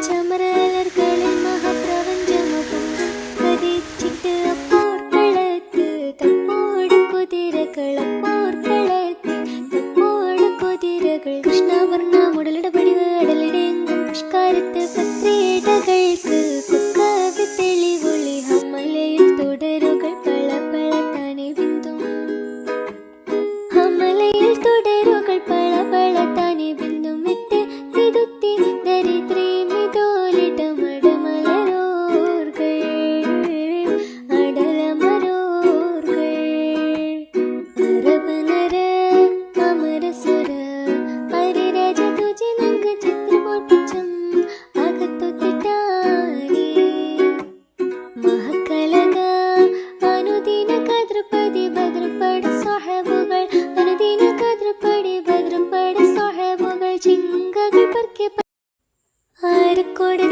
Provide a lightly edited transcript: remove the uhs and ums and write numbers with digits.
ചമരലർകളിൽ മഹാപ്രപഞ്ചമൊപ്പം കതിച്ചിട്ട് അപ്പോർക്കളത്ത് തപ്പോട് കുതിരകൾ അപ്പോർക്കളത്ത് തപ്പോട് കുതിരകൾ കൃഷ്ണവർണ്ണ മുടലിട പടിവ് അടലിടെങ്കും പുഷ്കാരത്ത് പത്രേടകൾക്ക് പൊക്കവി തെളിവൊളി ഹമലയിൽ തുടരുകൾ പള പള താനെ ബിന്ദും ഹമലയിൽ തുടരുകൾ പള പള താനെ ബിന്ദും വിട്ട് തിരുത്തി ദരിദ്രീ മിതോലിടമടമലരോർകൾ അടലമരോർകൾ അരബനര അമരസുര ഹരിരാജ തുജിനങ്ക ചിത്രമോർപ്പിച്ചം അകത്തൊത്തിട്ടാനേ മഹക്കലക അനുദിന കദ്രപതി ഭദ്രപട സാഹബുകൾ അനുദിന കദ്രപടി ഭദ്രപട സാഹബുകൾ ചിങ്കകൾ പർക്കെ ആരക്കോട്